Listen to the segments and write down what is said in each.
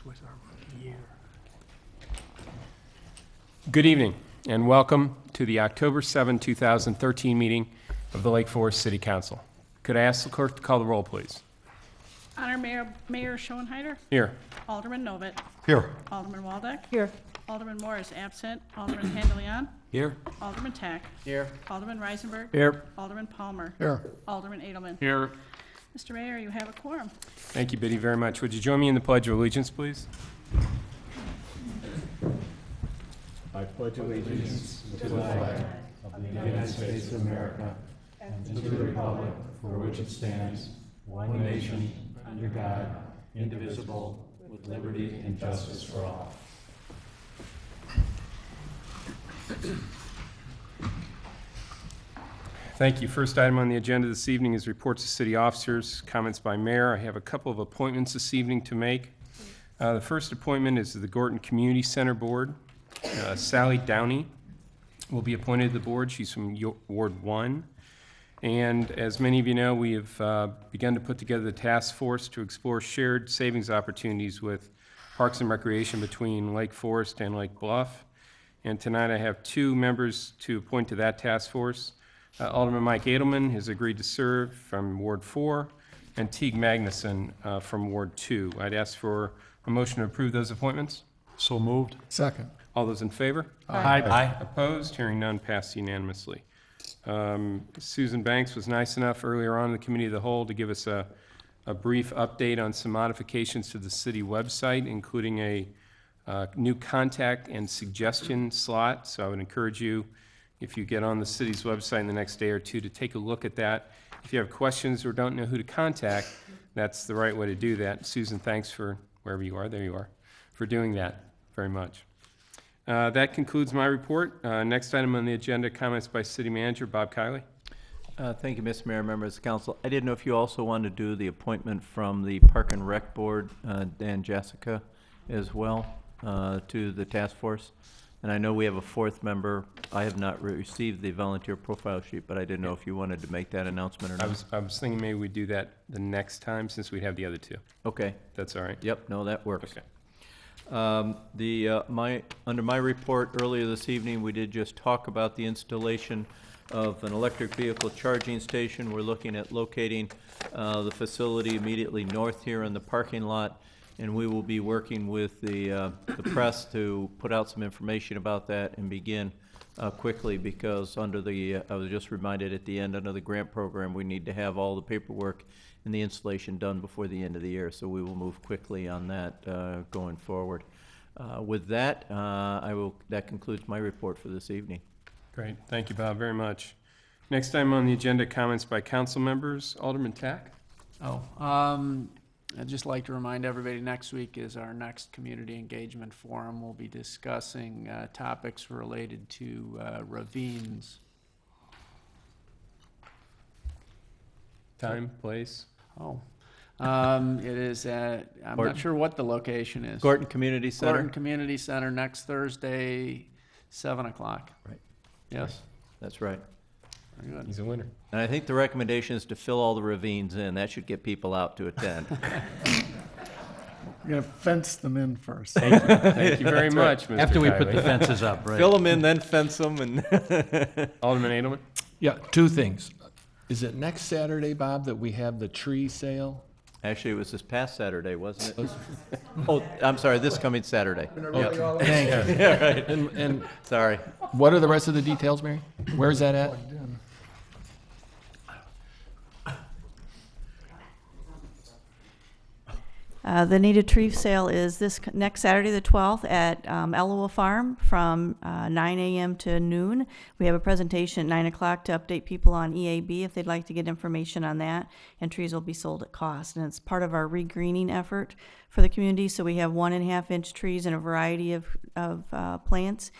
This was our rookie year. Good evening, and welcome to the October 7, 2013 meeting of the Lake Forest City Council. Could I ask the clerk to call the roll, please? Honor Mayor Schoenheider. Here. Alderman Novit. Here. Alderman Waldeck. Here. Alderman Moore is absent. Alderman Handelian. Here. Alderman Tack. Here. Alderman Reisenberg. Here. Alderman Palmer. Here. Alderman Edelman. Here. Mr. Mayor, you have a quorum. Thank you, Biddy, very much. Would you join me in the Pledge of Allegiance, please? I pledge allegiance to the flag of the United States of America and to the republic for which it stands, one nation, under God, indivisible, with liberty and justice for all. Thank you. First item on the agenda this evening is reports of city officers, comments by mayor. I have a couple of appointments this evening to make. The first appointment is to the Gorton Community Center Board. Sally Downey will be appointed to the board. She's from Ward 1. And as many of you know, we have begun to put together the task force to explore shared savings opportunities with Parks and Recreation between Lake Forest and Lake Bluff. And tonight I have two members to appoint to that task force. Alderman Mike Edelman has agreed to serve from Ward 4, and Teague Magnuson from Ward 2. I'd ask for a motion to approve those appointments. So moved. Second. All those in favor? Aye. Opposed? Hearing none, passed unanimously. Susan Banks was nice enough earlier on in the Committee of the Whole to give us a brief update on some modifications to the city website, including a new contact and suggestion slot. So I would encourage you, if you get on the city's website in the next day or two, to take a look at that. If you have questions or don't know who to contact, that's the right way to do that. Susan, thanks for wherever you are, there you are, for doing that very much. That concludes my report. Next item on the agenda, comments by City Manager Bob Kiley. Thank you, Mr. Mayor, members of the council. I didn't know if you also wanted to do the appointment from the Park and Rec Board, Dan Jessica, as well, to the task force. And I know we have a fourth member. I have not received the volunteer profile sheet, but I didn't know if you wanted to make that announcement or not. I was thinking maybe we'd do that the next time since we have the other two. Okay. That's all right? Yep, no, that works. Okay. Under my report earlier this evening, we did just talk about the installation of an electric vehicle charging station. We're looking at locating the facility immediately north here in the parking lot, and we will be working with the press to put out some information about that and begin quickly, because under the, I was just reminded at the end, under the grant program, we need to have all the paperwork and the installation done before the end of the year, so we will move quickly on that going forward. With that, that concludes my report for this evening. Great. Thank you, Bob, very much. Next item on the agenda, comments by council members. Alderman Tack. I'd just like to remind everybody next week is our next community engagement forum. We'll be discussing topics related to ravines. Time, place. It is at, I'm not sure what the location is. Gorton Community Center? Gorton Community Center next Thursday, 7 o'clock. Right. Yes. That's right. Very good. He's a winner. And I think the recommendation is to fill all the ravines in. That should get people out to attend. We're going to fence them in first. Thank you very much, Mr. After we put Kiley. the fences up, right? Fill them in, then fence them, and Alderman Edelman. Yeah, two things. Is it next Saturday, Bob, that we have the tree sale? actually, it was this past Saturday, wasn't it? Oh, I'm sorry, this coming Saturday. Thank you. Yeah, right. And Sorry. what are the rest of the details, Mary? Where is that at? The native tree sale is this next Saturday, the 12th, at Elua Farm from 9 a.m. to noon. We have a presentation at 9 o'clock to update people on EAB if they'd like to get information on that, and trees will be sold at cost. And it's part of our regreening effort for the community, so we have 1.5-inch trees and a variety of plants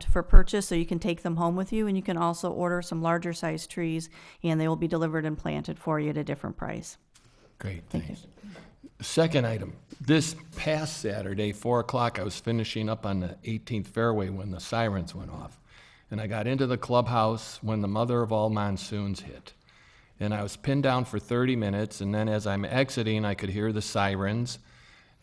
for purchase, so you can take them home with you, and you can also order some larger size trees, and they will be delivered and planted for you at a different price. Great, Thank you. thanks. Second item, this past Saturday, 4 o'clock, I was finishing up on the 18th fairway when the sirens went off. And I got into the clubhouse when the mother of all monsoons hit. And I was pinned down for 30 minutes, and then as I'm exiting, I could hear the sirens.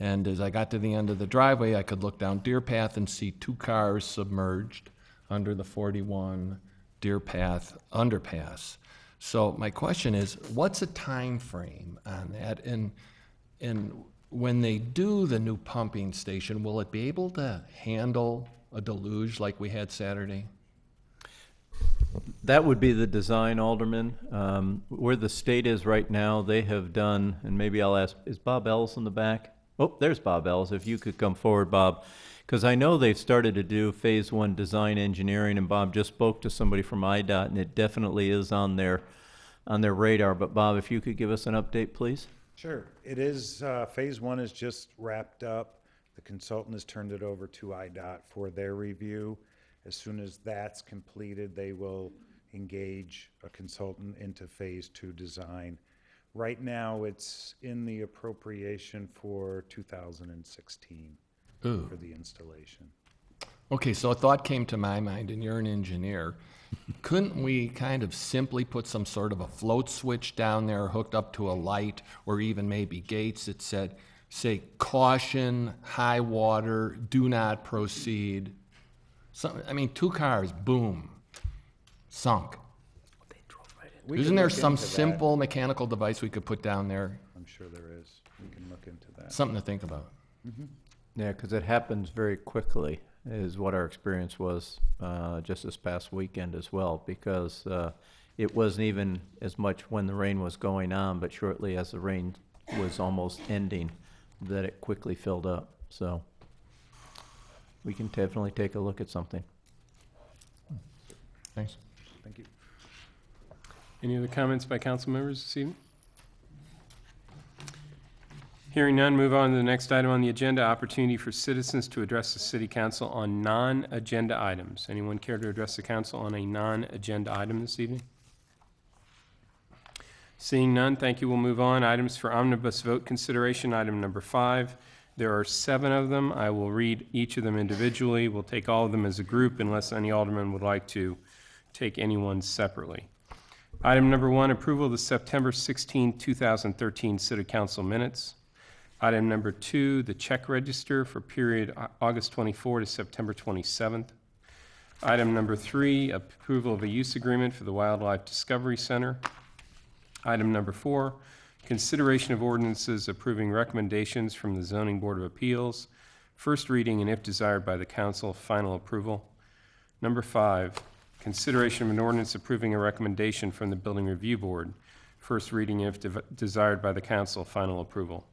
And as I got to the end of the driveway, I could look down Deer Path and see 2 cars submerged under the 41 Deer Path underpass. So my question is, what's a time frame on that? And when they do the new pumping station, will it be able to handle a deluge like we had Saturday? That would be the design, Alderman. Where the state is right now, they have done, and maybe I'll ask, is Bob Ells in the back? Oh, there's Bob Ells. If you could come forward, Bob. Because I know they've started to do phase 1 design engineering, and Bob just spoke to somebody from IDOT, and it definitely is on their radar. But Bob, if you could give us an update, please. Sure. It is, phase 1 is just wrapped up. The consultant has turned it over to IDOT for their review. As soon as that's completed, they will engage a consultant into phase 2 design. Right now, it's in the appropriation for 2016 Ooh. for the installation. Okay, so a thought came to my mind, and you're an engineer. Couldn't we kind of simply put some sort of a float switch down there hooked up to a light, or even maybe gates that said, say, caution, high water, do not proceed? I mean, 2 cars, boom, sunk. We Isn't can there look some into that. simple mechanical device we could put down there? I'm sure there is. We can look into that. Something to think about. Yeah, because it happens very quickly, is what our experience was just this past weekend as well, because it wasn't even as much when the rain was going on, but shortly as the rain was almost ending, that it quickly filled up. So we can definitely take a look at something. Thanks. Thank you. Any other comments by council members this evening? Hearing none, move on to the next item on the agenda, opportunity for citizens to address the city council on non-agenda items. Anyone care to address the council on a non-agenda item this evening? Seeing none, thank you. We'll move on. Items for omnibus vote consideration, item number 5. There are 7 of them. I will read each of them individually. We'll take all of them as a group unless any alderman would like to take any one separately. Item number 1, approval of the September 16, 2013 City Council minutes. Item number 2, the check register for period August 24 to September 27th. Item number 3, approval of a use agreement for the Wildlife Discovery Center. Item number 4, consideration of ordinances approving recommendations from the Zoning Board of Appeals. First reading and if desired by the council, final approval. Number 5, consideration of an ordinance approving a recommendation from the Building Review Board. First reading and if desired by the council, final approval.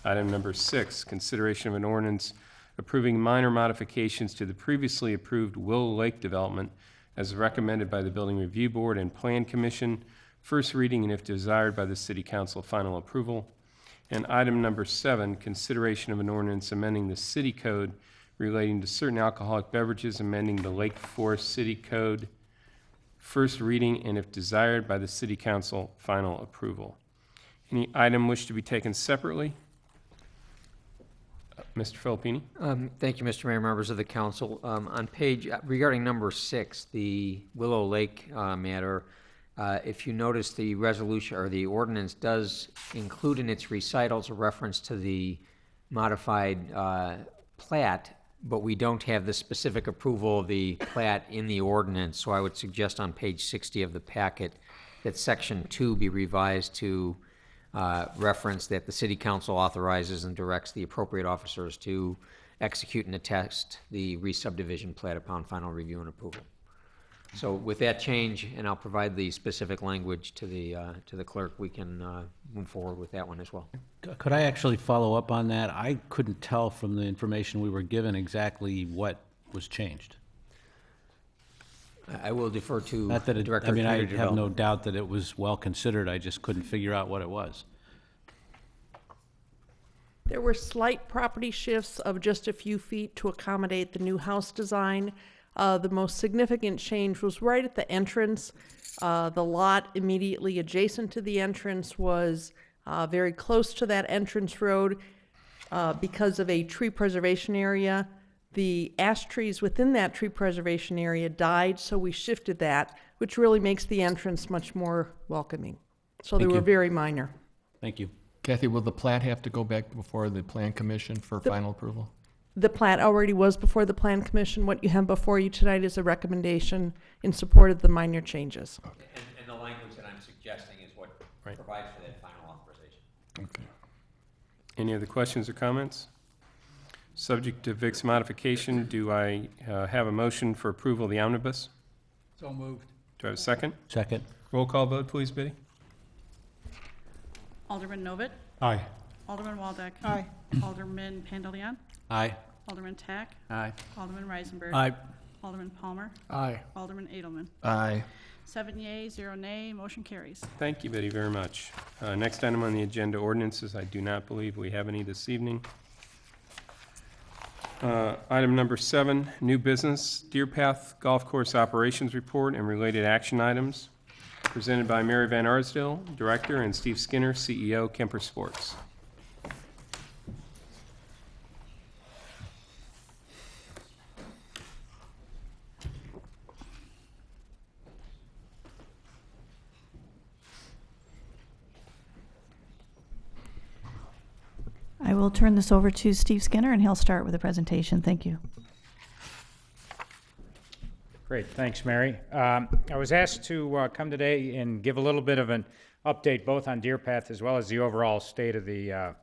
Item number 6, consideration of an ordinance approving minor modifications to the previously approved Willow Lake development as recommended by the Building Review Board and Plan Commission. First reading and if desired by the City Council, final approval. And item number 7, consideration of an ordinance amending the city code relating to certain alcoholic beverages, amending the Lake Forest City Code. First reading and if desired by the City Council, final approval. Any item wish to be taken separately? Mr. Filippini? Thank you, Mr. Mayor, members of the council. On page, regarding number 6, the Willow Lake matter, if you notice, the resolution or the ordinance does include in its recitals a reference to the modified plat, but we don't have the specific approval of the plat in the ordinance. So I would suggest on page 60 of the packet that section 2 be revised to reference that the city council authorizes and directs the appropriate officers to execute and attest the re-subdivision plat upon final review and approval. So with that change, and I'll provide the specific language to the clerk, we can move forward with that one as well. Could I actually follow up on that? I couldn't tell from the information we were given exactly what was changed. I will defer to Not that it, Director I of mean, I Community have no Development. doubt that it was well considered. I just couldn't figure out what it was. There were slight property shifts of just a few feet to accommodate the new house design. The most significant change was right at the entrance. The lot immediately adjacent to the entrance was very close to that entrance road because of a tree preservation area. The ash trees within that tree preservation area died, so we shifted that, which really makes the entrance much more welcoming. So they Thank were you. very minor. Thank you. Kathy, will the plat have to go back before the Plan Commission for final approval? The plat already was before the Plan Commission. What you have before you tonight is a recommendation in support of the minor changes. And the language that I'm suggesting is what Right. provides for that final authorization. Okay. Any other questions or comments? Subject to VIX modification, do I have a motion for approval of the omnibus? So moved. Do I have a second? Second. Roll call vote, please, Biddy. Alderman Novit. Aye. Alderman Waldeck. Aye. Alderman Pandeleon. Aye. Alderman Tack. Aye. Alderman Reisenberg. Aye. Alderman Palmer. Aye. Alderman Edelman. Aye. 7 yeas, 0 nay, motion carries. Thank you, Biddy, very much. Next item on the agenda, ordinances. I do not believe we have any this evening. Item number 7, new business, Deer Path Golf Course Operations Report and related action items, presented by Mary Van Arsdale, Director, and Steve Skinner, CEO, Kemper Sports. I will turn this over to Steve Skinner, and he'll start with a presentation. Thank you. Great, thanks, Mary. I was asked to come today and give a little bit of an update both on Deer Path as well as the overall state of the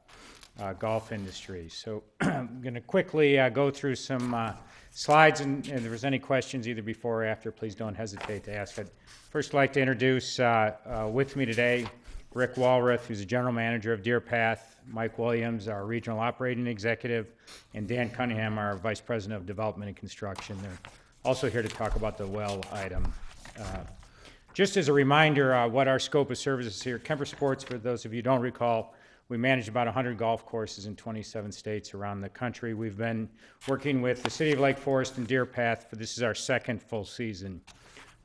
golf industry. So I'm going to quickly go through some slides, and if there's any questions either before or after, please don't hesitate to ask. I'd first like to introduce with me today Rick Walrath, who's the General Manager of Deer Path, Mike Williams, our Regional Operating Executive, and Dan Cunningham, our Vice President of Development and Construction. They're also here to talk about the well item. Just as a reminder, what our scope of services here at Kemper Sports, for those of you who don't recall, we manage about 100 golf courses in 27 states around the country. We've been working with the City of Lake Forest and Deer Path, for this is our second full season.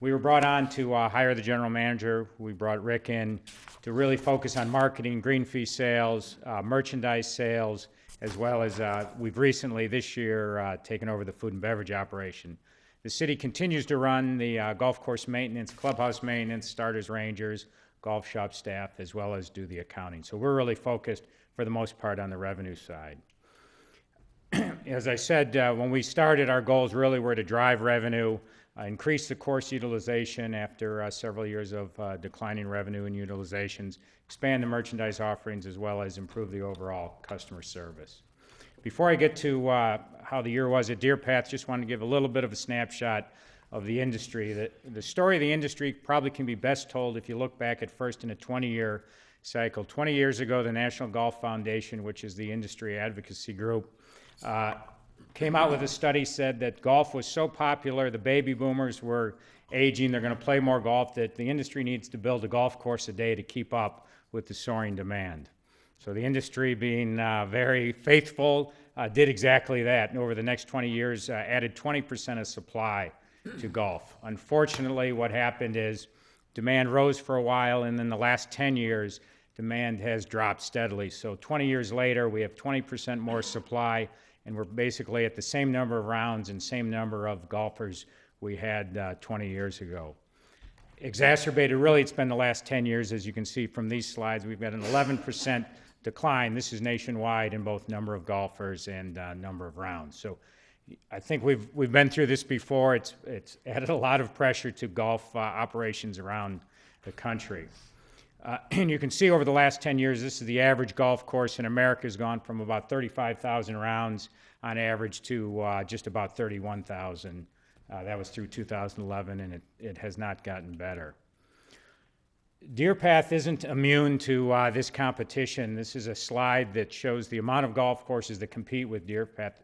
We were brought on to hire the general manager. We brought Rick in to really focus on marketing, green fee sales, merchandise sales, as well as we've recently this year taken over the food and beverage operation. The city continues to run the golf course maintenance, clubhouse maintenance, starters, rangers, golf shop staff, as well as do the accounting. So we're really focused, for the most part, on the revenue side. As I said, when we started, our goals really were to drive revenue, increase the course utilization after several years of declining revenue and utilizations, expand the merchandise offerings, as well as improve the overall customer service. Before I get to how the year was at Deer Path, just wanted to give a little bit of a snapshot of the industry. The story of the industry probably can be best told if you look back at first in a 20-year cycle. 20 years ago, the National Golf Foundation, which is the industry advocacy group, came out with a study, said that golf was so popular, the baby boomers were aging, they're going to play more golf, that the industry needs to build a golf course a day to keep up with the soaring demand. So the industry, being very faithful, did exactly that, and over the next 20 years added 20% of supply to golf. Unfortunately, what happened is demand rose for a while, and in the last 10 years, demand has dropped steadily. So 20 years later, we have 20% more supply, and we're basically at the same number of rounds and same number of golfers we had 20 years ago. Exacerbated, really, it's been the last 10 years. As you can see from these slides, we've got an 11% decline. This is nationwide in both number of golfers and number of rounds. So I think we've been through this before. It's added a lot of pressure to golf operations around the country. And you can see over the last 10 years, this is the average golf course in America has gone from about 35,000 rounds on average to just about 31,000. That was through 2011, and it has not gotten better. Deer Path isn't immune to this competition. This is a slide that shows the amount of golf courses that compete with Deer Path.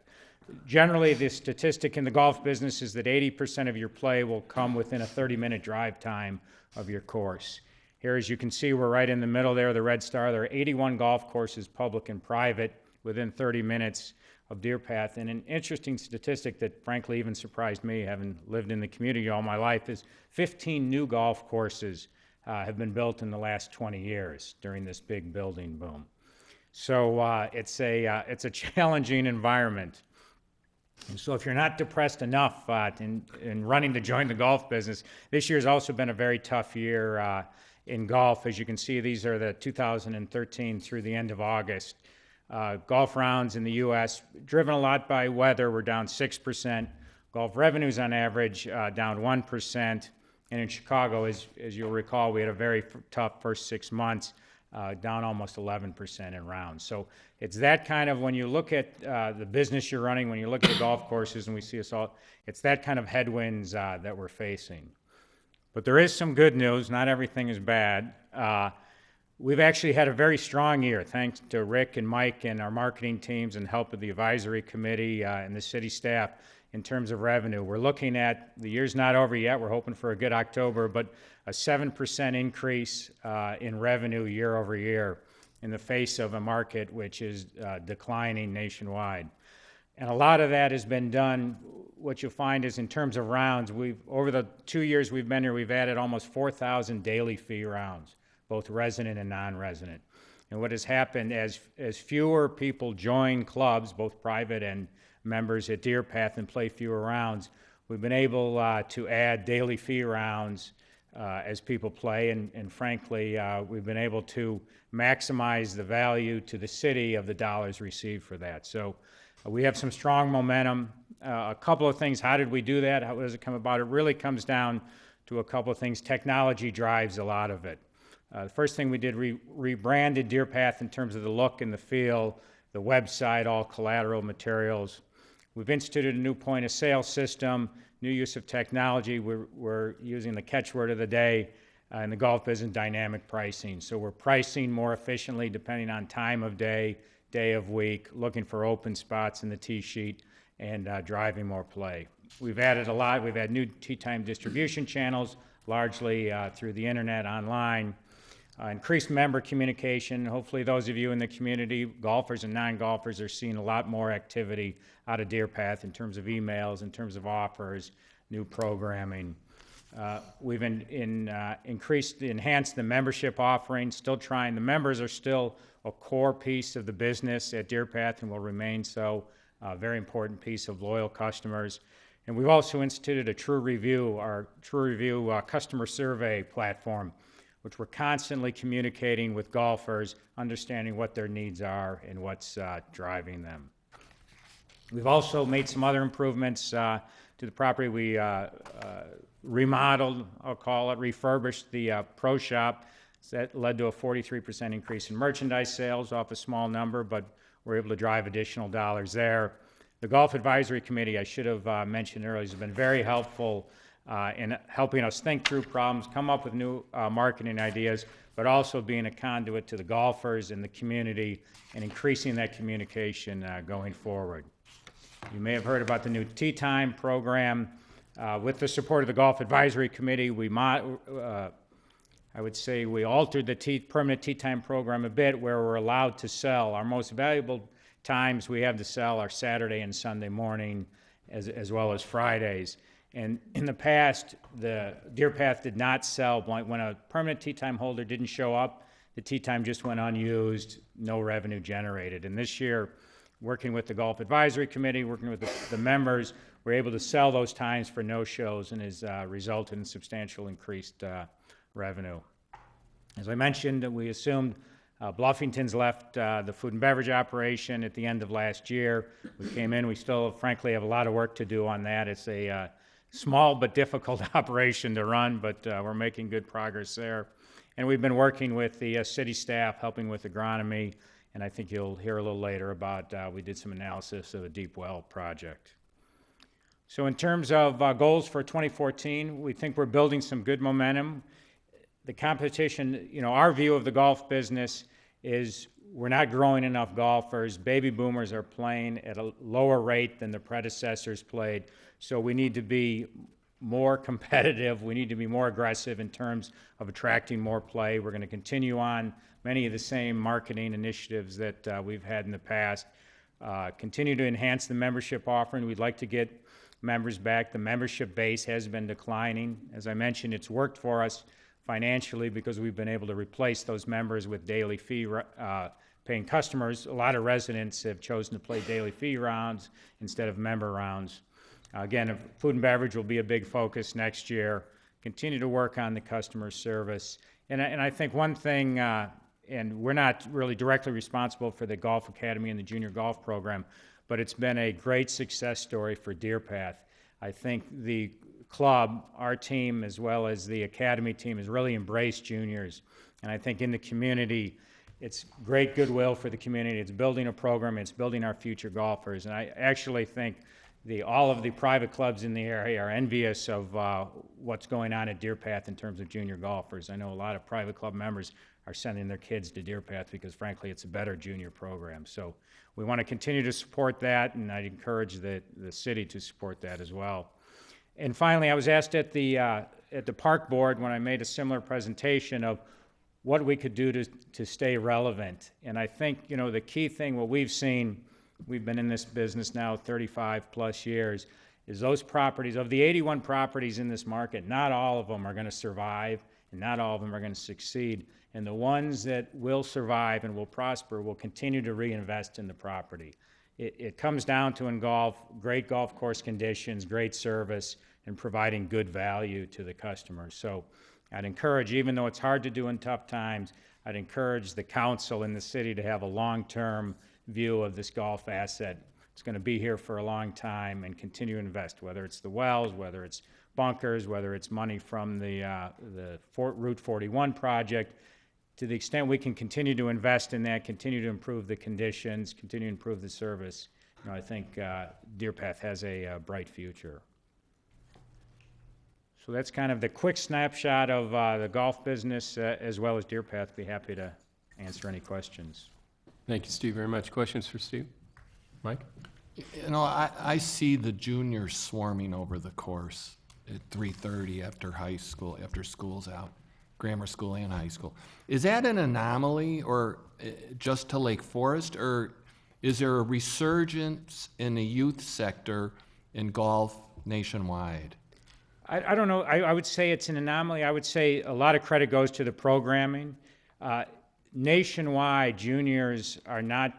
Generally, the statistic in the golf business is that 80% of your play will come within a 30-minute drive time of your course. Here, as you can see, we're right in the middle there, the red star. There are 81 golf courses, public and private, within 30 minutes of Deer Path. And an interesting statistic that frankly even surprised me, having lived in the community all my life, is 15 new golf courses have been built in the last 20 years during this big building boom. So it's a challenging environment. And so if you're not depressed enough in running to join the golf business, this year's also been a very tough year in golf. As you can see, these are the 2013 through the end of August. Golf rounds in the U.S., driven a lot by weather, were down 6%. Golf revenues on average down 1%. And in Chicago, as you'll recall, we had a very tough first 6 months, down almost 11% in rounds. So it's that kind of, when you look at the business you're running, when you look at the golf courses and we see us all, it's that kind of headwinds that we're facing. But there is some good news. Not everything is bad. We've actually had a very strong year, thanks to Rick and Mike and our marketing teams and help of the advisory committee and the city staff in terms of revenue. We're looking at, the year's not over yet, we're hoping for a good October, but a 7% increase in revenue year over year in the face of a market which is declining nationwide. And a lot of that has been done. What you'll find is in terms of rounds, over the 2 years we've been here, we've added almost 4,000 daily fee rounds, both resident and non-resident. And what has happened, as fewer people join clubs, both private and members at Deer Path, and play fewer rounds, we've been able to add daily fee rounds as people play, and frankly, we've been able to maximize the value to the city of the dollars received for that. So we have some strong momentum. A couple of things, how did we do that? How does it come about? It really comes down to a couple of things. Technology drives a lot of it. The first thing we did, rebranded Deer Path in terms of the look and the feel, the website, all collateral materials. We've instituted a new point of sale system, new use of technology. We're using the catchword of the day in the golf business, dynamic pricing. So we're pricing more efficiently depending on time of day, day of week, looking for open spots in the tee sheet, and driving more play. We've added a lot. We've had new tee time distribution channels, largely through the internet, online. Increased member communication. Hopefully those of you in the community, golfers and non-golfers, are seeing a lot more activity out of Deer Path in terms of emails, in terms of offers, new programming. We've enhanced the membership offering, still trying. The members are still a core piece of the business at Deer Path and will remain so, a very important piece of loyal customers. And we've also instituted a True Review, our True Review customer survey platform, which we're constantly communicating with golfers, understanding what their needs are and what's driving them. We've also made some other improvements to the property. We remodeled, I'll call it, refurbished the pro shop. So that led to a 43% increase in merchandise sales off a small number, but we're able to drive additional dollars there. The Golf Advisory Committee, I should have mentioned earlier, has been very helpful in helping us think through problems, come up with new marketing ideas, but also being a conduit to the golfers and the community and increasing that communication going forward. You may have heard about the new Tee Time program. With the support of the Golf Advisory Committee, I would say we altered the permanent Tee Time program a bit, where we're allowed to sell. Our most valuable times we have to sell are Saturday and Sunday morning, as well as Fridays. And in the past, the Deer Path did not sell. When a permanent Tee Time holder didn't show up, the Tee Time just went unused, no revenue generated. And this year, working with the Golf Advisory Committee, working with the members, we're able to sell those times for no-shows, and has resulted in substantial increased revenue. As I mentioned, we assumed Bluffington's left the food and beverage operation at the end of last year. We came in, we still frankly have a lot of work to do on that. It's a small but difficult operation to run, but we're making good progress there. And we've been working with the city staff, helping with agronomy, and I think you'll hear a little later about, we did some analysis of a deep well project. So in terms of goals for 2014, we think we're building some good momentum. The competition, our view of the golf business is we're not growing enough golfers. Baby boomers are playing at a lower rate than the predecessors played. So we need to be more competitive. We need to be more aggressive in terms of attracting more play. We're going to continue on many of the same marketing initiatives that we've had in the past. Continue to enhance the membership offering. We'd like to get members back. The membership base has been declining. As I mentioned, it's worked for us financially because we've been able to replace those members with daily fee paying customers. A lot of residents have chosen to play daily fee rounds instead of member rounds. Again, food and beverage will be a big focus next year. Continue to work on the customer service And I think one thing, and we're not really directly responsible for the Golf Academy and the junior golf program, but it's been a great success story for Deer Path. I think the club, our team, as well as the academy team, has really embraced juniors. And I think in the community, it's great goodwill for the community. It's building a program. It's building our future golfers. And I actually think all of the private clubs in the area are envious of what's going on at Deer Path in terms of junior golfers. I know a lot of private club members are sending their kids to Deer Path because, frankly, it's a better junior program. So we want to continue to support that, and I'd encourage the city to support that as well. And finally, I was asked at the park board when I made a similar presentation of what we could do to stay relevant. And I think, you know, the key thing, what we've seen, we've been in this business now 35 plus years, is those properties, of the 81 properties in this market, not all of them are going to survive and not all of them are going to succeed. And the ones that will survive and will prosper will continue to reinvest in the property. It comes down to, in golf, great golf course conditions, great service, and providing good value to the customers. So I'd encourage, even though it's hard to do in tough times, I'd encourage the council in the city to have a long-term view of this golf asset. It's going to be here for a long time, and continue to invest, whether it's the wells, whether it's bunkers, whether it's money from the Route 41 project. To the extent we can continue to invest in that, continue to improve the conditions, continue to improve the service, you know, I think Deer Path has a bright future. So that's kind of the quick snapshot of the golf business as well as Deer Path. Be happy to answer any questions. Thank you, Steve, very much. Questions for Steve? Mike? You know, I see the juniors swarming over the course at 3:30 after high school, after school's out, grammar school and high school. Is that an anomaly, or just to Lake Forest, or is there a resurgence in the youth sector in golf nationwide? I don't know. I would say it's an anomaly. I would say a lot of credit goes to the programming. Nationwide, juniors are not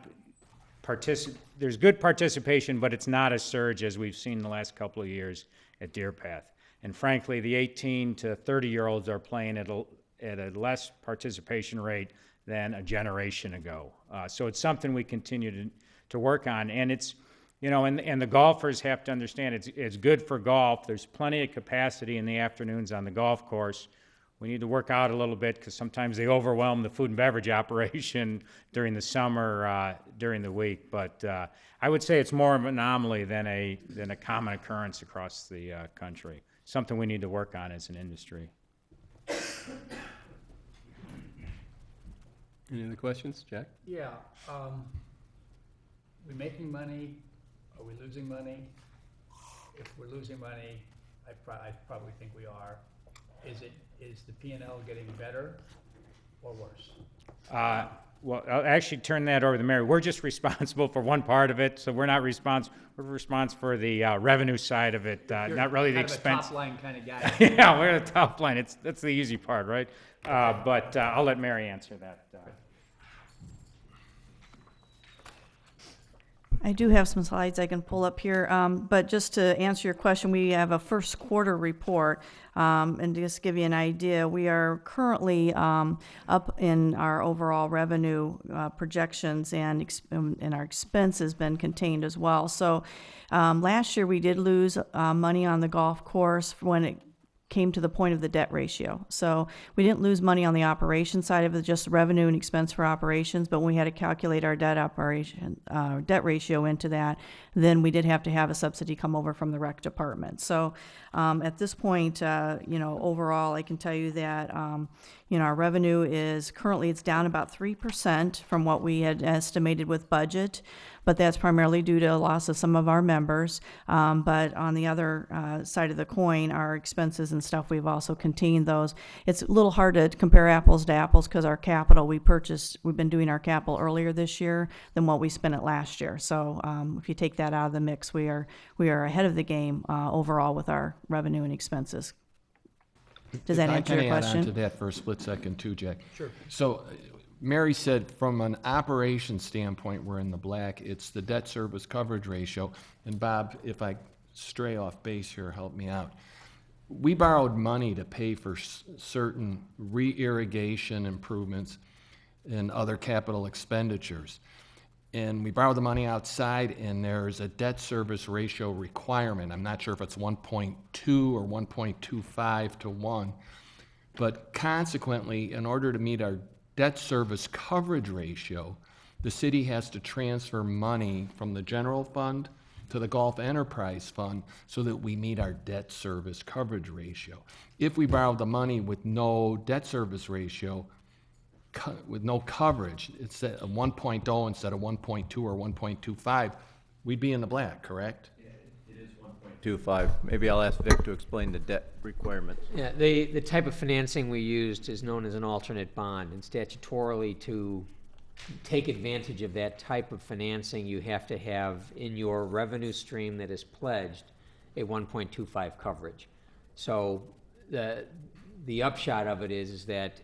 there's good participation, but it's not a surge as we've seen the last couple of years at Deer Path. And frankly, the 18 to 30-year-olds are playing at a less participation rate than a generation ago. So it's something we continue to work on. And it's, you know, and the golfers have to understand it's good for golf. There's plenty of capacity in the afternoons on the golf course. We need to work out a little bit because sometimes they overwhelm the food and beverage operation during the summer, during the week. But I would say it's more of an anomaly than a common occurrence across the country. Something we need to work on as an industry. Any other questions? Jack? Yeah, we making money? Are we losing money? If we're losing money, I probably think we are. Is the P&L getting better or worse? Well, I'll actually turn that over to Mary. We're just responsible for one part of it, so we're not responsible. We're responsible for the revenue side of it, not really the expense. You're kind of a top-line kind of guy. Yeah, we're the top line. That's the easy part, right? But I'll let Mary answer that. I do have some slides I can pull up here, but just to answer your question, we have a first quarter report, and to just give you an idea, we are currently up in our overall revenue projections, and our expense has been contained as well. So last year we did lose money on the golf course when it came to the point of the debt ratio. So we didn't lose money on the operation side of it, just revenue and expense for operations, but when we had to calculate our debt ratio into that, then we did have to have a subsidy come over from the rec department. So at this point, you know, overall, I can tell you that, you know, our revenue is currently, it's down about 3% from what we had estimated with budget, but that's primarily due to a loss of some of our members. But on the other side of the coin, our expenses and stuff, we've also contained those. It's a little hard to compare apples to apples because our capital we've been doing our capital earlier this year than what we spent it last year. So if you take that out of the mix, we are ahead of the game overall with our revenue and expenses. Does that answer your If I can add on to question? that for a split second too, Jack. Sure. So Mary said from an operation standpoint, we're in the black. It's the debt service coverage ratio. And Bob, if I stray off base here, help me out. we borrowed money to pay for certain re-irrigation improvements and other capital expenditures. And we borrowed the money outside, and there's a debt service ratio requirement. I'm not sure if it's 1.2 or 1.25 to 1. But consequently, in order to meet our debt service coverage ratio, the city has to transfer money from the general fund to the Gulf Enterprise Fund so that we meet our debt service coverage ratio. If we borrowed the money with no debt service ratio, with no coverage, it's at a 1.0 instead of 1.2 or 1.25, we'd be in the black, correct? 2.25. Maybe I'll ask Vic to explain the debt requirements. Yeah, the type of financing we used is known as an alternate bond, and statutorily to take advantage of that type of financing, you have to have in your revenue stream that is pledged a 1.25 coverage. So the upshot of it is that,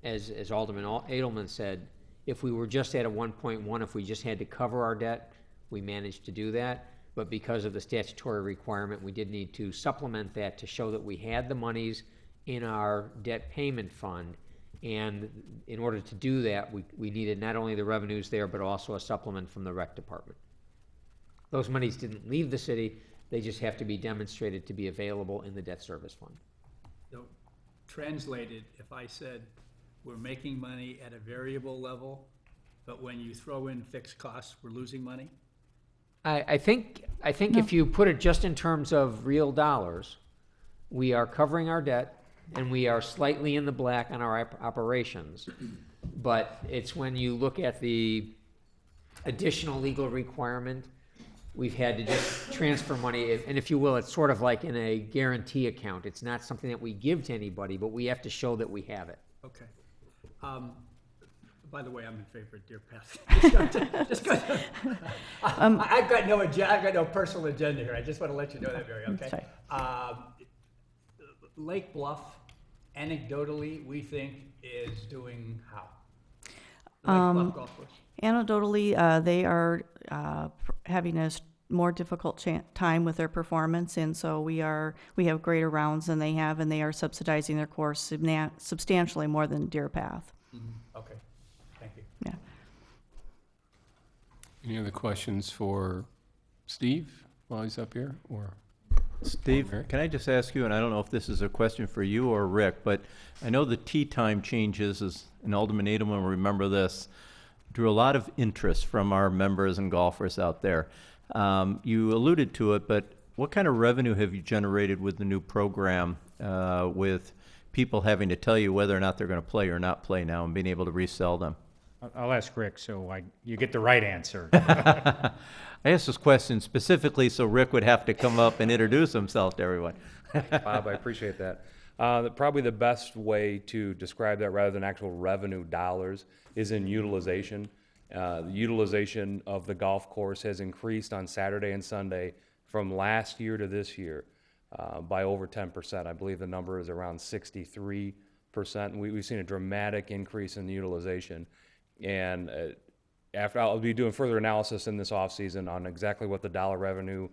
as Alderman Edelman said, if we were just at a 1.1, if we just had to cover our debt, we managed to do that. But because of the statutory requirement, we did need to supplement that to show that we had the monies in our debt payment fund. And in order to do that, we needed not only the revenues there, but also a supplement from the rec department. Those monies didn't leave the city, they just have to be demonstrated to be available in the debt service fund. So, translated, if I said, we're making money at a variable level, but when you throw in fixed costs, we're losing money? I think if you put it just in terms of real dollars, we are covering our debt and we are slightly in the black on our operations. But it's when you look at the additional legal requirement, we've had to just transfer money, and if you will, it's sort of like in a guarantee account. It's not something that we give to anybody, but we have to show that we have it. Okay. By the way, I'm in favor of Deer Path. Just go. I've got no personal agenda here. I just want to let you know that, Mary, okay? Lake Bluff, anecdotally, we think is doing how? The Lake Bluff Golf Course? Anecdotally, they are having a more difficult time with their performance, and so we have greater rounds than they have, and they are subsidizing their course substantially more than Deer Path. Mm-hmm. Okay, thank you. Yeah. Any other questions for Steve while he's up here, or? Steve, can I just ask you, and I don't know if this is a question for you or Rick, but I know the tee time changes, and Alderman Edelman will remember this, drew a lot of interest from our members and golfers out there. You alluded to it, but what kind of revenue have you generated with the new program, with people having to tell you whether or not they're going to play or not play now and being able to resell them? I'll ask Rick, so you get the right answer. I asked this question specifically so Rick would have to come up and introduce himself to everyone. Bob, I appreciate that. Probably the best way to describe that, rather than actual revenue dollars, is in utilization. The utilization of the golf course has increased on Saturday and Sunday from last year to this year by over 10%. I believe the number is around 63%. And we've seen a dramatic increase in the utilization. And after, I'll be doing further analysis in this offseason on exactly what the dollar revenue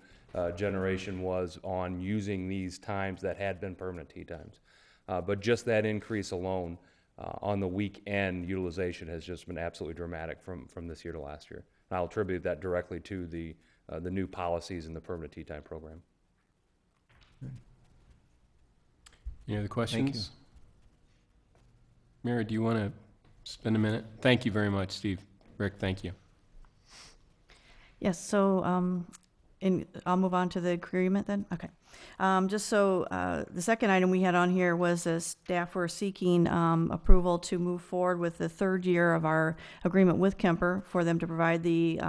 generation was on using these times that had been permanent tee times. But just that increase alone on the weekend utilization has just been absolutely dramatic from this year to last year. And I'll attribute that directly to the new policies in the permanent tee time program. Any other questions? Mary, do you want to spend a minute? Thank you very much, Steve. Rick, thank you. Yes, so I'll move on to the agreement then? Okay. Just so the second item we had on here was staff were seeking approval to move forward with the third year of our agreement with Kemper for them to provide the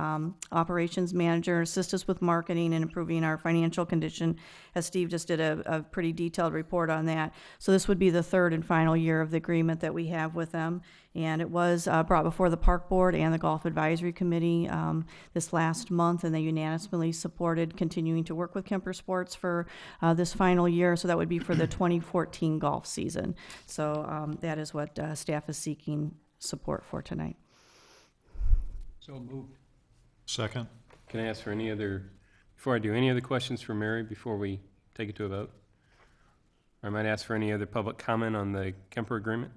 operations manager, assist us with marketing and improving our financial condition, as Steve just did a pretty detailed report on that. So this would be the third and final year of the agreement that we have with them. And it was brought before the Park Board and the Golf Advisory Committee this last month, and they unanimously supported continuing to work with Kemper Sports for this final year. So that would be for the 2014 golf season. So that is what staff is seeking support for tonight. So moved. Second. Can I ask for any other, before I do, any other questions for Mary before we take it to a vote? I might ask for any other public comment on the Kemper agreement.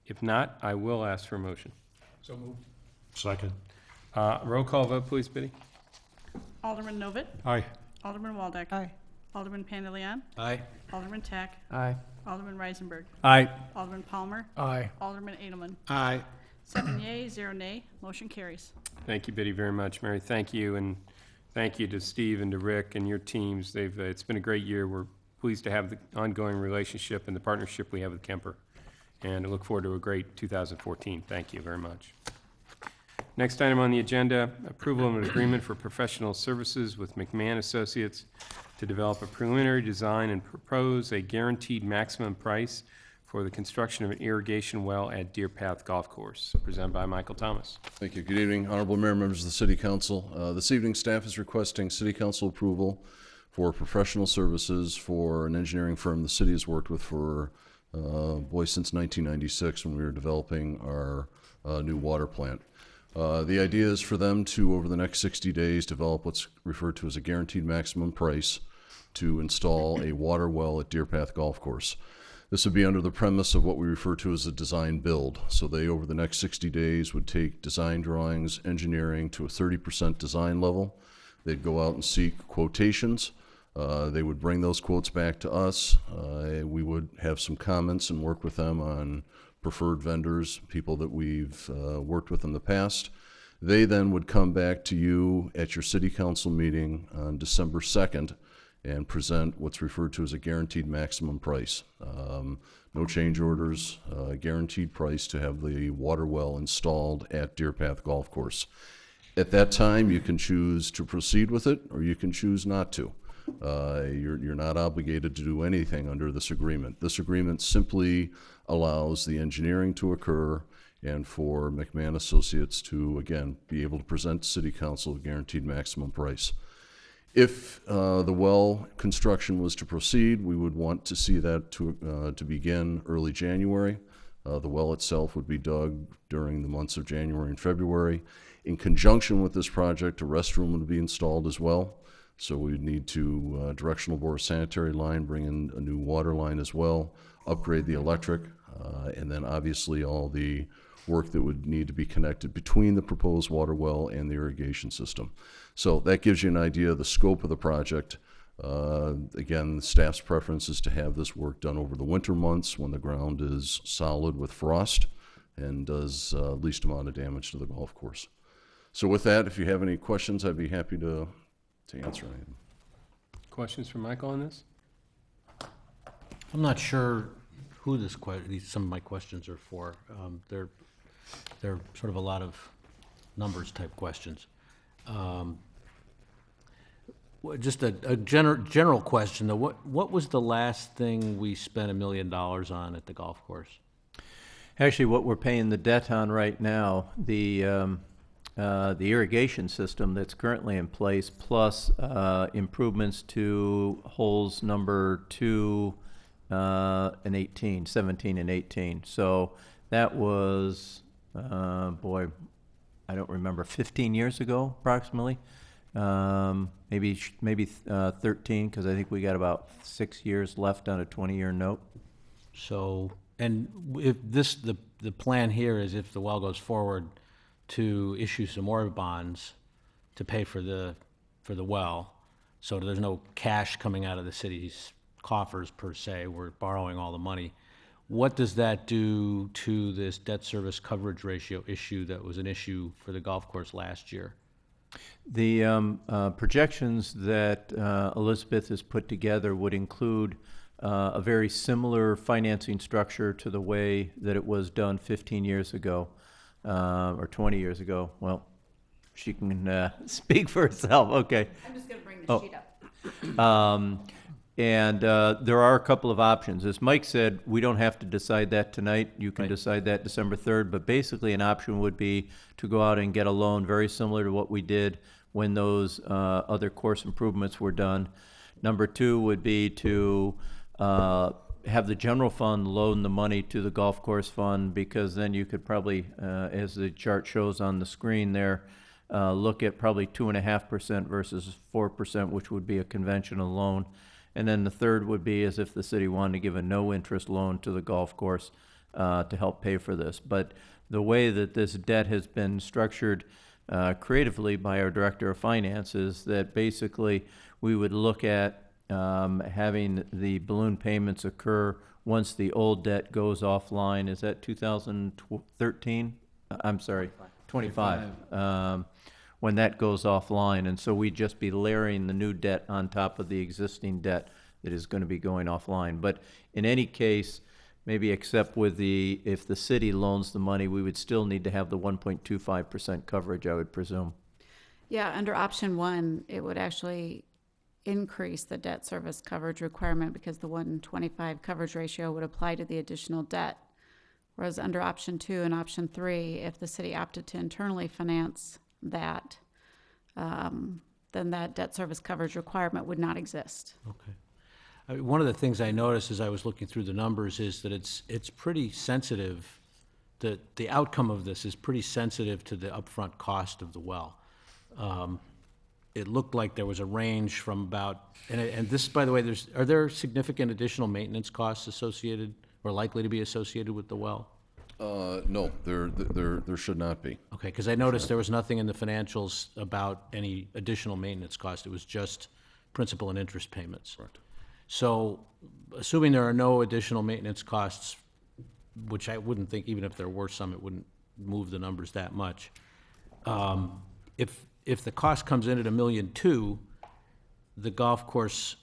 If not, I will ask for a motion. So moved. Second. Roll call vote, please, Biddy. Alderman Novit. Aye. Alderman Waldeck. Aye. Alderman Pandeleon. Aye. Alderman Tack. Aye. Alderman Reisenberg. Aye. Alderman Palmer. Aye. Alderman Edelman. Aye. 7 yeas, 0 nay, motion carries. Thank you, Biddy, very much. Mary, thank you, and thank you to Steve and to Rick and your teams. It's been a great year. We're pleased to have the ongoing relationship and the partnership we have with Kemper, and I look forward to a great 2014. Thank you very much. Next item on the agenda, approval of an agreement for professional services with McMahon Associates to develop a preliminary design and propose a guaranteed maximum price for the construction of an irrigation well at Deer Path Golf Course, presented by Michael Thomas. Thank you. Good evening, Honorable Mayor, members of the City Council. This evening, staff is requesting City Council approval for professional services for an engineering firm the city has worked with for, since 1996 when we were developing our new water plant. The idea is for them to, over the next 60 days, develop what's referred to as a guaranteed maximum price to install a water well at Deer Path Golf Course. This would be under the premise of what we refer to as a design build. So they, over the next 60 days, would take design drawings, engineering to a 30% design level. They'd go out and seek quotations. They would bring those quotes back to us. We would have some comments and work with them on preferred vendors, people that we've worked with in the past. They then would come back to you at your City Council meeting on December 2nd and present what's referred to as a guaranteed maximum price. No change orders, guaranteed price to have the water well installed at Deer Path Golf Course. At that time, you can choose to proceed with it or you can choose not to. You're not obligated to do anything under this agreement. This agreement simply allows the engineering to occur and for McMahon Associates to, again, be able to present to City Council a guaranteed maximum price. If the well construction was to proceed, we would want to see that to begin early January. The well itself would be dug during the months of January and February. In conjunction with this project, a restroom would be installed as well. So we would need to directional bore a sanitary line, bring in a new water line as well, upgrade the electric, and then obviously all the work that would need to be connected between the proposed water well and the irrigation system. So that gives you an idea of the scope of the project. Again, the staff's preference is to have this work done over the winter months when the ground is solid with frost and does least amount of damage to the golf course. So with that, if you have any questions, I'd be happy to answer anything. Questions for Michael on this? I'm not sure who some of my questions are for. They're sort of a lot of numbers type questions. Just a general question though. What was the last thing we spent $1 million on at the golf course? Actually, what we're paying the debt on right now, the irrigation system that's currently in place, plus improvements to holes number 2 and 18, 17 and 18. So that was, boy, I don't remember, 15 years ago, approximately. Maybe 13, because I think we got about 6 years left on a 20-year note. So, and if the plan here is if the well goes forward to issue some more bonds to pay for the well, so there's no cash coming out of the city's coffers per se, we're borrowing all the money. What does that do to this debt service coverage ratio issue that was an issue for the golf course last year? The projections that Elizabeth has put together would include a very similar financing structure to the way that it was done 15 years ago, or 20 years ago. Well, she can speak for herself. Okay. I'm just going to bring the sheet up. And there are a couple of options. As Mike said, we don't have to decide that tonight. You can decide that December 3rd, but basically an option would be to go out and get a loan very similar to what we did when those other course improvements were done. Number 2 would be to have the general fund loan the money to the golf course fund, because then you could probably, as the chart shows on the screen there, look at probably 2.5% versus 4%, which would be a conventional loan. And then the third would be as if the city wanted to give a no-interest loan to the golf course to help pay for this. But the way that this debt has been structured creatively by our Director of Finance is that basically we would look at having the balloon payments occur once the old debt goes offline. Is that 2013? I'm sorry, 25. When that goes offline. And so we'd just be layering the new debt on top of the existing debt that is going to be going offline. But in any case, maybe except with if the city loans the money, we would still need to have the 1.25% coverage, I would presume. Yeah, under option 1, it would actually increase the debt service coverage requirement because the 125 coverage ratio would apply to the additional debt. Whereas under option 2 and option 3, if the city opted to internally finance that, then that debt service coverage requirement would not exist. Okay. One of the things I noticed as I was looking through the numbers is that it's pretty sensitive, the outcome of this is pretty sensitive to the upfront cost of the well. It looked like there was a range from about, and this, by the way, are there significant additional maintenance costs associated or likely to be associated with the well? No, there should not be. Okay, because I noticed there was nothing in the financials about any additional maintenance cost. It was just principal and interest payments. Correct. So, assuming there are no additional maintenance costs, which I wouldn't think, even if there were some, it wouldn't move the numbers that much. If the cost comes in at $1.2 million, the golf course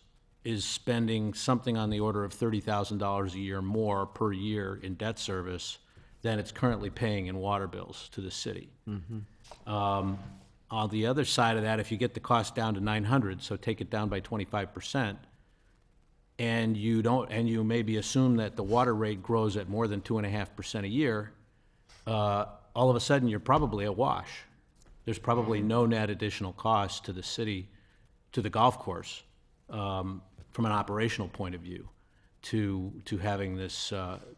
is spending something on the order of $30,000 a year more per year in debt service than it's currently paying in water bills to the city. On the other side of that, if you get the cost down to 900, so take it down by 25%, and you maybe assume that the water rate grows at more than 2.5% a year, all of a sudden you're probably awash. There's probably no net additional cost to the city, to the golf course, from an operational point of view, to having this, the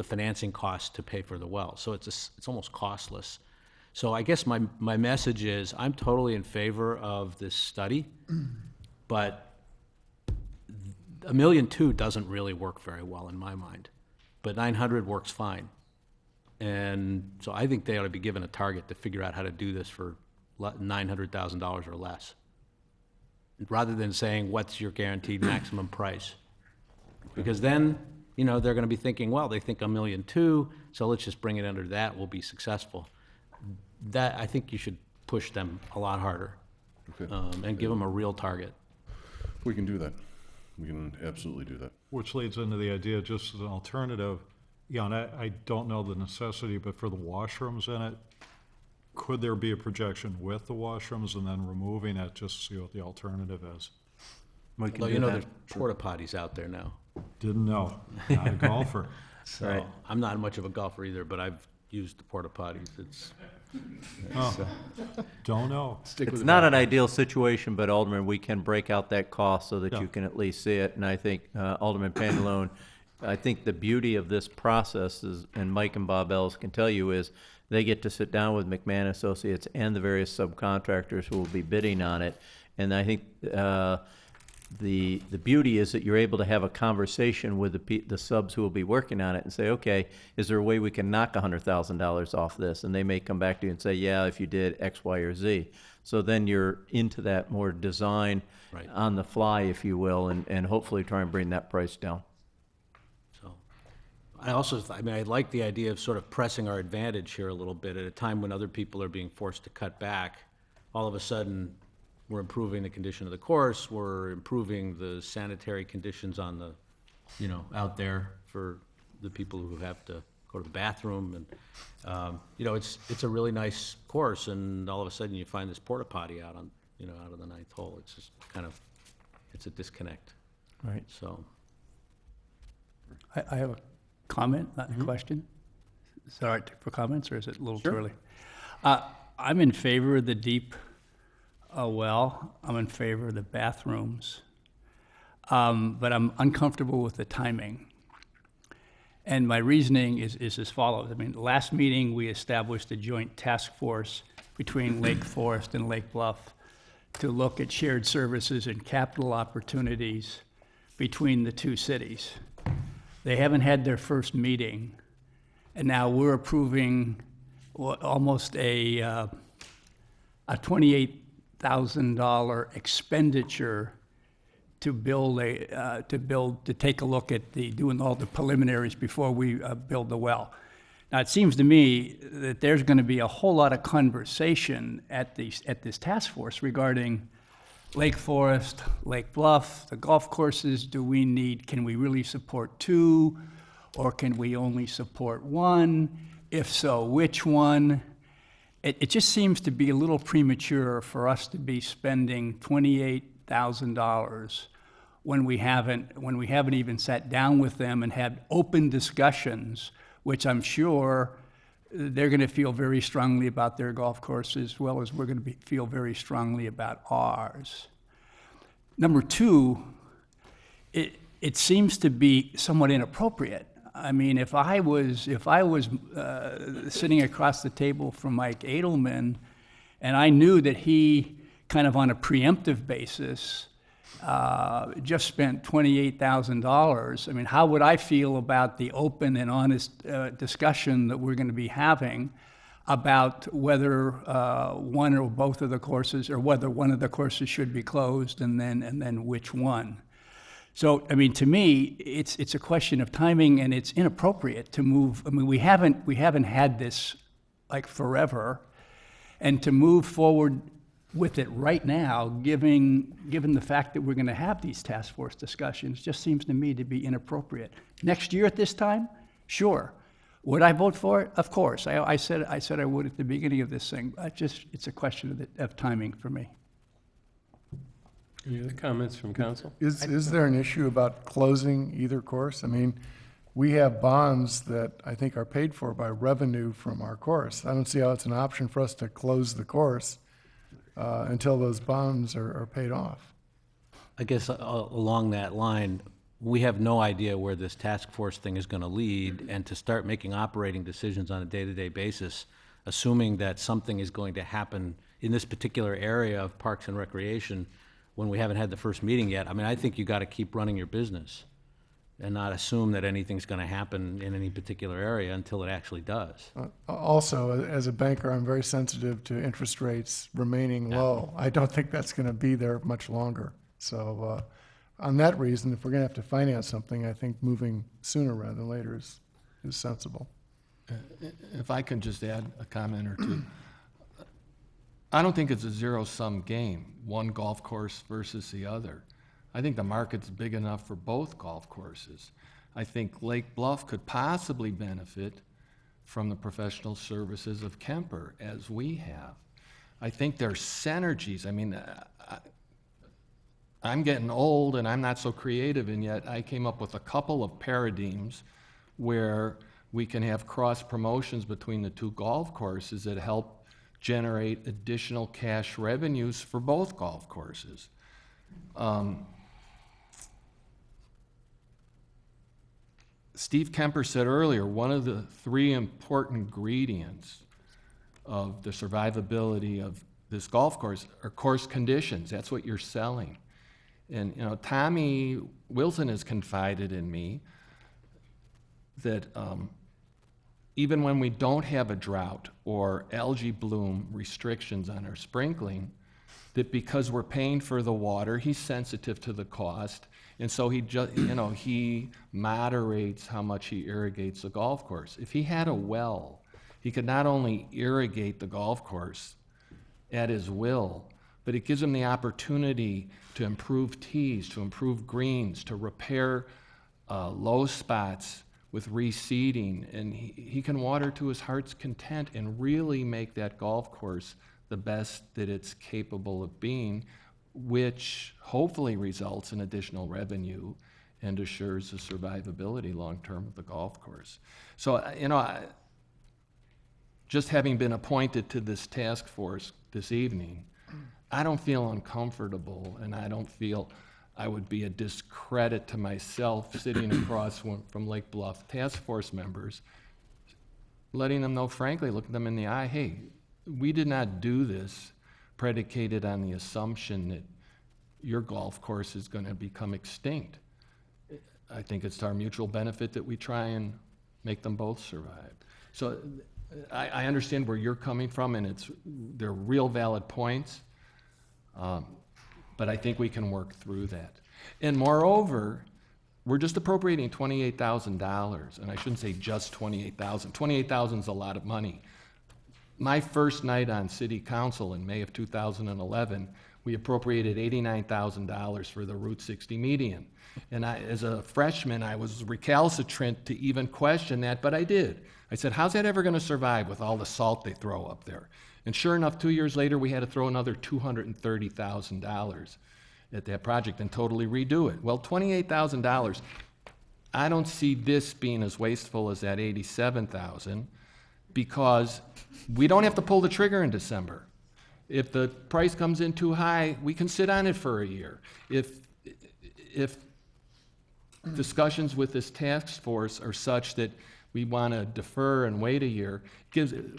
financing cost to pay for the well. So it's almost costless. So I guess my message is I'm totally in favor of this study, but $1.2 million doesn't really work very well in my mind, but 900 works fine. And so I think they ought to be given a target to figure out how to do this for $900,000 or less, rather than saying, what's your guaranteed maximum price? Because then, they're going to be thinking, well, they think $1.2 million, so let's just bring it under that, we'll be successful. That, I think you should push them a lot harder, Okay. and give them a real target. We can do that. We can absolutely do that. Which leads into the idea, just as an alternative, and I don't know the necessity, but for the washrooms in it, could there be a projection with the washrooms and then removing it, just to see what the alternative is? We can Although, do that. there's porta potties out there now. Didn't know, not a golfer. So, Right. I'm not much of a golfer either, but I've used the porta potties. Don't know. It's not an ideal situation, but Alderman, we can break out that cost so that Yeah. you can at least see it. And I think Alderman Pantalone, I think the beauty of this process is, and Mike and Bob Ellis can tell you, is they get to sit down with McMahon Associates and the various subcontractors who will be bidding on it. And I think the beauty is that you're able to have a conversation with the subs who will be working on it and say, okay, is there a way we can knock $100,000 off this? And they may come back to you and say, yeah, if you did X, Y, or Z. So then you're into that more design Right. on the fly, if you will, and hopefully try and bring that price down. So, I like the idea of sort of pressing our advantage here a little bit at a time when other people are being forced to cut back. All of a sudden, we're improving the condition of the course, we're improving the sanitary conditions on the, out there for the people who have to go to the bathroom, and, it's a really nice course, and all of a sudden you find this porta potty out on, out of the ninth hole. It's just it's a disconnect. Right. So, I have a comment, not a question. Is it all right for comments, or is it a little too early? I'm in favor of the deep well. I'm in favor of the bathrooms. But I'm uncomfortable with the timing. And my reasoning is as follows. Last meeting, we established a joint task force between Lake Forest and Lake Bluff to look at shared services and capital opportunities between the two cities. They haven't had their first meeting, and now we're approving almost a $28,000 expenditure to take a look at doing all the preliminaries before we build the well. Now, it seems to me that there's going to be a whole lot of conversation at this task force regarding Lake Forest, Lake Bluff, the golf courses. Can we really support two, or can we only support one? If so, which one? It just seems to be a little premature for us to be spending $28,000 when we haven't even sat down with them and had open discussions, which I'm sure they're going to feel very strongly about their golf course as well as we're going to feel very strongly about ours. Number two, it seems to be somewhat inappropriate. I mean, if I was sitting across the table from Mike Edelman, and I knew that he kind of on a preemptive basis just spent $28,000, I mean, how would I feel about the open and honest discussion that we're going to be having about whether one or both of the courses, or whether one of the courses should be closed, and then which one? So, I mean, to me, it's a question of timing, and it's inappropriate to move. I mean, we haven't had this like forever, and to move forward with it right now, given the fact that we're going to have these task force discussions, just seems to me to be inappropriate. Next year at this time, sure. Would I vote for it? Of course. I said I would at the beginning of this thing. It's a question of timing for me. Any other comments from council? Is there an issue about closing either course? I mean, we have bonds that I think are paid for by revenue from our course. I don't see how it's an option for us to close the course until those bonds are paid off. I guess along that line, we have no idea where this task force thing is going to lead, and to start making operating decisions on a day-to-day basis, assuming that something is going to happen in this particular area of Parks and Recreation when we haven't had the first meeting yet. I mean, I think you got to keep running your business and not assume that anything's going to happen in any particular area until it actually does. Also, as a banker, I'm very sensitive to interest rates remaining low. I don't think that's going to be there much longer. So on that reason, if we're going to have to finance something, I think moving sooner rather than later is sensible. If I can just add a comment or two. I don't think it's a zero-sum game, one golf course versus the other. I think the market's big enough for both golf courses. I think Lake Bluff could possibly benefit from the professional services of Kemper, as we have. I think there's synergies. I mean, I'm getting old and I'm not so creative, and yet I came up with a couple of paradigms where we can have cross promotions between the two golf courses that help generate additional cash revenues for both golf courses. Steve Kemper said earlier, one of the three important ingredients of the survivability of this golf course are course conditions. That's what you're selling. And you know, Tommy Wilson has confided in me that even when we don't have a drought or algae bloom restrictions on our sprinkling, that because we're paying for the water, he's sensitive to the cost, and so he just, you know, he moderates how much he irrigates the golf course. If he had a well, he could not only irrigate the golf course at his will, but it gives him the opportunity to improve tees, to improve greens, to repair low spots with reseeding, and he can water to his heart's content and really make that golf course the best that it's capable of being, which hopefully results in additional revenue and assures the survivability long-term of the golf course. So, you know, just having been appointed to this task force this evening, I don't feel uncomfortable, and I don't feel I would be a discredit to myself sitting across from Lake Bluff task force members, letting them know frankly, looking them in the eye, hey, we did not do this predicated on the assumption that your golf course is going to become extinct. I think it's to our mutual benefit that we try and make them both survive. So I understand where you're coming from, and they're real valid points, but I think we can work through that. And moreover, we're just appropriating $28,000, and I shouldn't say just $28,000. $28,000 is a lot of money. My first night on city council in May of 2011, we appropriated $89,000 for the Route 60 median. And as a freshman, I was recalcitrant to even question that, but I did. I said, how's that ever going to survive with all the salt they throw up there? And sure enough, 2 years later, we had to throw another $230,000 at that project and totally redo it. Well, $28,000, I don't see this being as wasteful as that $87,000 because we don't have to pull the trigger in December. If the price comes in too high, we can sit on it for a year. If discussions with this task force are such that we want to defer and wait a year,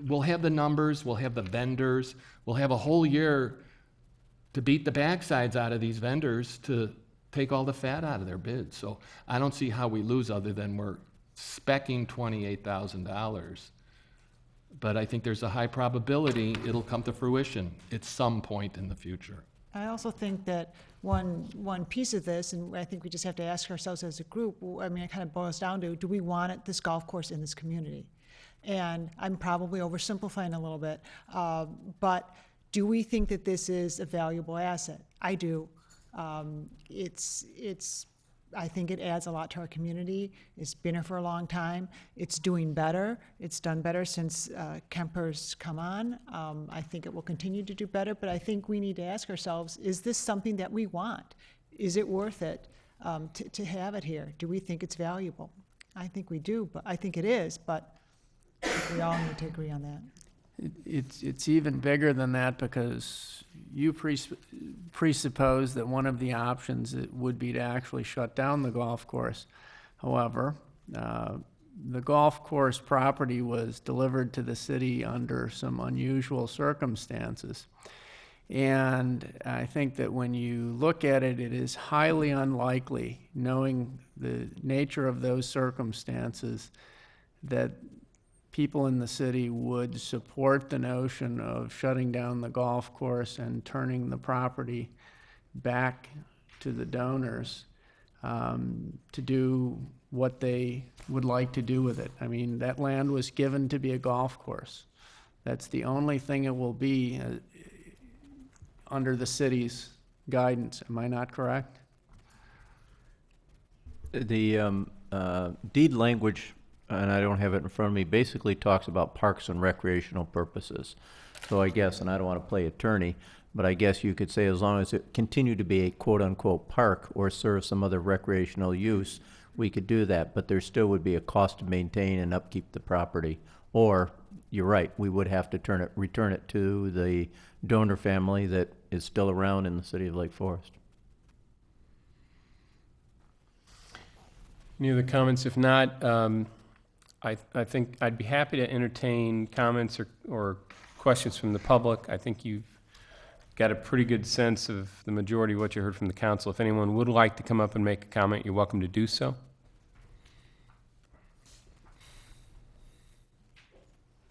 we'll have the numbers, we'll have the vendors, we'll have a whole year to beat the backsides out of these vendors to take all the fat out of their bids. So I don't see how we lose other than we're speccing $28,000. But I think there's a high probability it'll come to fruition at some point in the future. I also think that one piece of this, and I think we just have to ask ourselves as a group, I mean, it kind of boils down to, do we want this golf course in this community? And I'm probably oversimplifying a little bit, but do we think that this is a valuable asset? I do. I think it adds a lot to our community. It's been here for a long time. It's doing better. It's done better since Kemper's come on. I think it will continue to do better, but I think we need to ask ourselves, is this something that we want? Is it worth it to have it here? Do we think it's valuable? I think we do, but I think it is, but we all need to agree on that. It's even bigger than that because you presuppose that one of the options would be to actually shut down the golf course. However, the golf course property was delivered to the city under some unusual circumstances. And I think that when you look at it, it is highly unlikely, knowing the nature of those circumstances, that people in the city would support the notion of shutting down the golf course and turning the property back to the donors to do what they would like to do with it. I mean, that land was given to be a golf course. That's the only thing it will be under the city's guidance. Am I not correct? The deed language, and I don't have it in front of me, basically talks about parks and recreational purposes. So I guess, and I don't want to play attorney, but I guess you could say as long as it continued to be a quote-unquote park or serve some other recreational use, we could do that, but there still would be a cost to maintain and upkeep the property. Or, you're right, we would have to return it to the donor family that is still around in the city of Lake Forest. Any other comments? If not, I think I'd be happy to entertain comments or questions from the public. I think you've got a pretty good sense of the majority of what you heard from the council. If anyone would like to come up and make a comment, you're welcome to do so.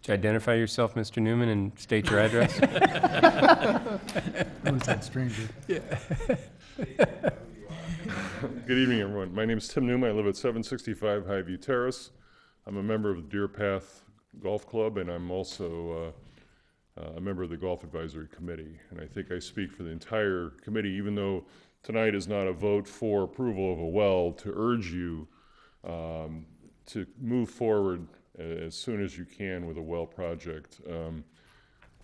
Would you identify yourself, Mr. Newman, and state your address? Who's that stranger? Yeah. Good evening, everyone. My name is Tim Newman. I live at 765 Highview Terrace. I'm a member of the Deer Path Golf Club, and I'm also a member of the Golf Advisory Committee. And I think I speak for the entire committee, even though tonight is not a vote for approval of a well, to urge you to move forward as soon as you can with a well project.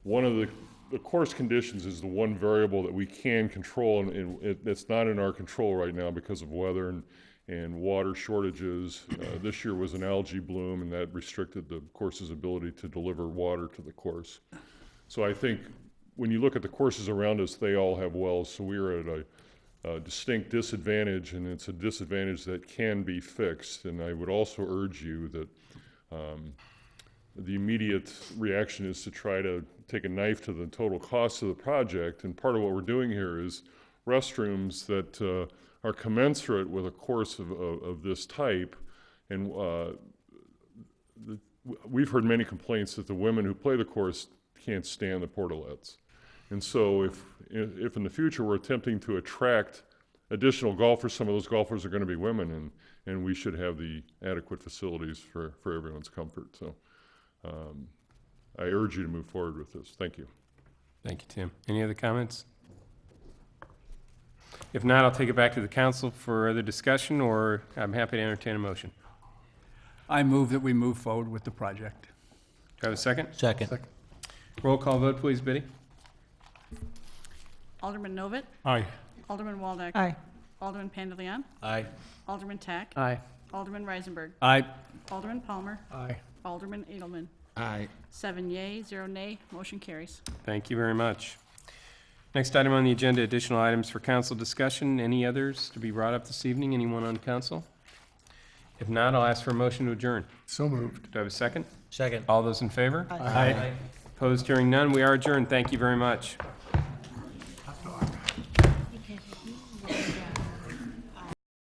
One of the course conditions is the one variable that we can control, and it's not in our control right now because of weather and water shortages. This year was an algae bloom, and that restricted the course's ability to deliver water to the course. So I think when you look at the courses around us, they all have wells, so we are at a distinct disadvantage, and it's a disadvantage that can be fixed. And I would also urge you that the immediate reaction is to try to take a knife to the total cost of the project. And part of what we're doing here is restrooms that are commensurate with a course of this type. And we've heard many complaints that the women who play the course can't stand the portalettes. And so if in the future we're attempting to attract additional golfers, some of those golfers are going to be women, and we should have the adequate facilities for everyone's comfort. So I urge you to move forward with this. Thank you. Thank you, Tim. Any other comments? If not, I'll take it back to the council for other discussion, or I'm happy to entertain a motion. I move that we move forward with the project. Do I have a second? Second. Roll call vote, please, Biddy. Alderman Novit. Aye. Alderman Waldeck. Aye. Alderman Pandeleon. Aye. Alderman Tack. Aye. Alderman Reisenberg. Aye. Alderman Palmer. Aye. Alderman Edelman. Aye. 7 yea, 0 nay, motion carries. Thank you very much. Next item on the agenda, additional items for council discussion. Any others to be brought up this evening? Anyone on council? If not, I'll ask for a motion to adjourn. So moved. Do I have a second? Second. All those in favor? Aye. Opposed, hearing none, we are adjourned. Thank you very much.